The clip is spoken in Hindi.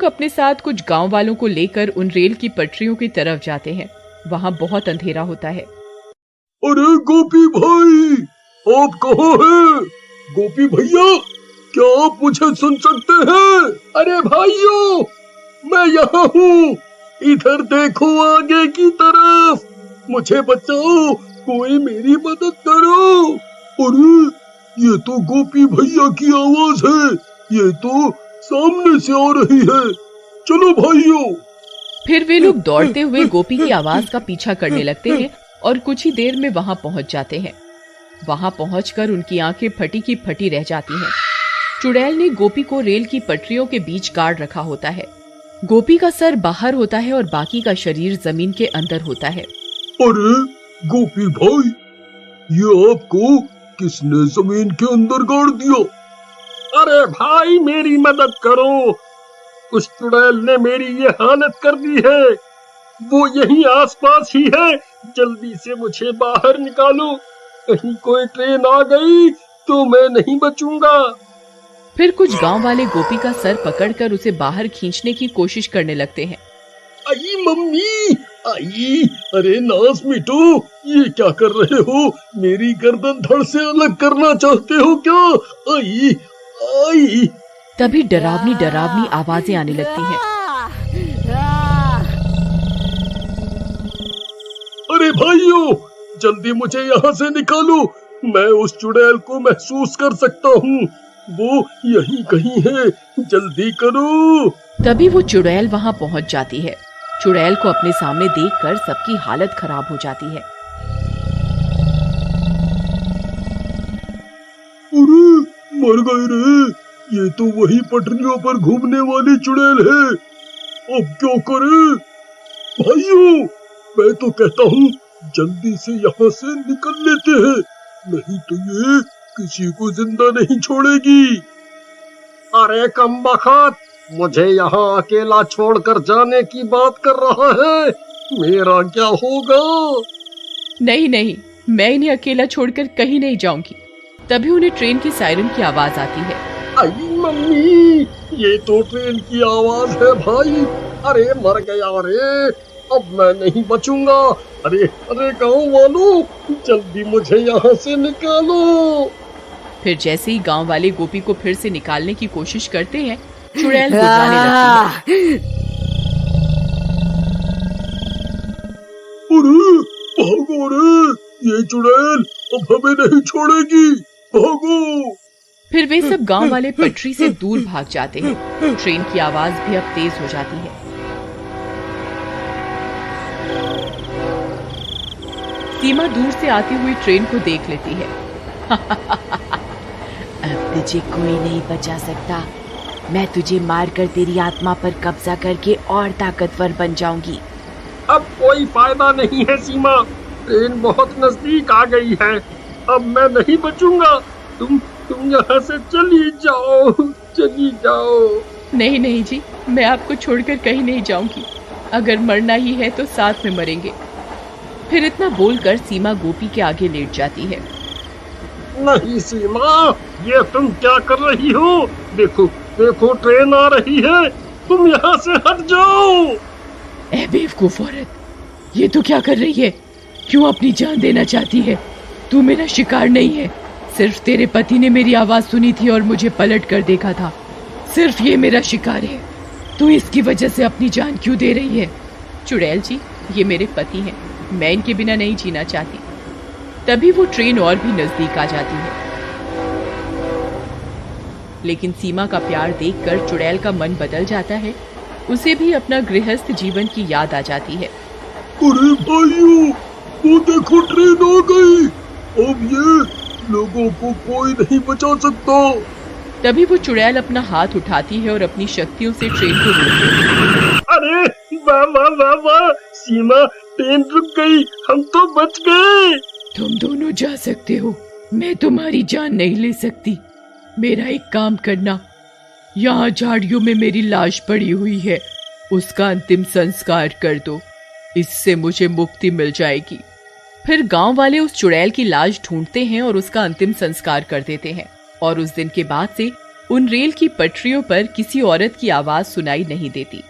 अपने साथ कुछ गांव वालों को लेकर उन रेल की पटरियों की तरफ जाते हैं। वहाँ बहुत अंधेरा होता है। अरे गोपी भाई, आप कहाँ हैं? गोपी भैया, क्या आप मुझे सुन सकते हैं? अरे भाइयों, मैं यहाँ हूँ, इधर देखो आगे की तरफ, मुझे बचाओ, कोई मेरी मदद करो। अरे ये तो गोपी भैया की आवाज है, ये तो सामने से आ रही है, चलो भाइयों। फिर वे लोग दौड़ते हुए गोपी की आवाज का पीछा करने लगते हैं और कुछ ही देर में वहां पहुंच जाते हैं। वहां पहुंचकर उनकी आंखें फटी की फटी रह जाती हैं। चुड़ैल ने गोपी को रेल की पटरियों के बीच गाड़ रखा होता है। गोपी का सर बाहर होता है और बाकी का शरीर जमीन के अंदर होता है। अरे गोपी भाई, ये आपको किसने जमीन के अंदर गाड़ दिया? अरे भाई, मेरी मदद करो, उस चुड़ैल ने मेरी ये हालत कर दी है, वो यहीं आसपास ही है, जल्दी से मुझे बाहर निकालो, कहीं कोई ट्रेन आ गई तो मैं नहीं बचूंगा। फिर कुछ गांव वाले गोपी का सर पकड़कर उसे बाहर खींचने की कोशिश करने लगते हैं। आई मम्मी, आई, अरे नास मिटो, ये क्या कर रहे हो? मेरी गर्दन धड़ से अलग करना चाहते हो क्या? आई आई। तभी डरावनी डरावनी आवाजें आने लगती हैं। अरे भाइयों, जल्दी मुझे यहाँ से निकालो, मैं उस चुड़ैल को महसूस कर सकता हूँ, वो यहीं कहीं है, जल्दी करो। तभी वो चुड़ैल वहाँ पहुँच जाती है। चुड़ैल को अपने सामने देखकर सबकी हालत खराब हो जाती है। अरे मर गए रे, ये तो वही पटरियों पर घूमने वाली चुड़ैल है, अब क्या करें? भाइयों, मैं तो कहता हूँ जल्दी से यहाँ से निकल लेते हैं, नहीं तो ये किसी को जिंदा नहीं छोड़ेगी। अरे कमबख्त, मुझे यहाँ अकेला छोड़कर जाने की बात कर रहा है, मेरा क्या होगा? नहीं नहीं, मैं इन्हें अकेला छोड़कर कहीं नहीं जाऊंगी। तभी उन्हें ट्रेन की सायरन की आवाज आती है। आई मम्मी, ये तो ट्रेन की आवाज है भाई, अरे मर गया रे, अब मैं नहीं बचूंगा। अरे अरे गाँव वालों, जल्दी मुझे यहाँ से निकालो। फिर जैसे ही गांव वाले गोपी को फिर से निकालने की कोशिश करते हैं, चुड़ैल गुर्राने लगती है। अरे भागो रे, ये चुड़ैल अब हमें नहीं छोड़ेगी, भागो। फिर वे सब गांव वाले पटरी से दूर भाग जाते हैं। ट्रेन की आवाज भी अब तेज हो जाती है। सीमा दूर से आती हुई ट्रेन को देख लेती है। अब तुझे कोई नहीं बचा सकता, मैं तुझे मारकर तेरी आत्मा पर कब्जा करके और ताकतवर बन जाऊंगी। अब कोई फायदा नहीं है सीमा, ट्रेन बहुत नजदीक आ गई है, अब मैं नहीं बचूंगा, तुम यहाँ से चली जाओ, चली जाओ। नहीं नहीं जी, मैं आपको छोड़कर कहीं नहीं जाऊंगी, अगर मरना ही है तो साथ में मरेंगे। फिर इतना बोलकर सीमा गोपी के आगे लेट जाती है। नहीं सीमा, ये तुम क्या कर रही हो? देखो देखो, ट्रेन आ रही है, तुम यहाँ से हट जाओ। ए बेवकूफ औरत, ये तो क्या कर रही है? क्यों अपनी जान देना चाहती है? तू मेरा शिकार नहीं है, सिर्फ तेरे पति ने मेरी आवाज सुनी थी और मुझे पलट कर देखा था, सिर्फ ये मेरा शिकार है। तू इसकी वजह से अपनी जान क्यों दे रही है? चुड़ैल जी, ये मेरे पति हैं, मैं इनके बिना नहीं जीना चाहती। तभी वो ट्रेन और भी नजदीक आ जाती है। लेकिन सीमा का प्यार देखकर चुड़ैल का मन बदल जाता है, उसे भी अपना गृहस्थ जीवन की याद आ जाती है। अरे भाइयों, वो देखो ट्रेन आ गई, अब ये लोगों को कोई नहीं बचा सकता। तभी वो चुड़ैल अपना हाथ उठाती है और अपनी शक्तियों से ट्रेन को रोकती है। अरे वाह वाह वाह वाह, सीमा, ट्रेन रुक गई, हम तो बच गए। तुम दोनों जा सकते हो, मैं तुम्हारी जान नहीं ले सकती। मेरा एक काम करना, यहाँ झाड़ियों में मेरी लाश पड़ी हुई है, उसका अंतिम संस्कार कर दो, इससे मुझे मुक्ति मिल जाएगी। फिर गांव वाले उस चुड़ैल की लाश ढूंढते हैं और उसका अंतिम संस्कार कर देते हैं। और उस दिन के बाद से उन रेल की पटरियों पर किसी औरत की आवाज सुनाई नहीं देती।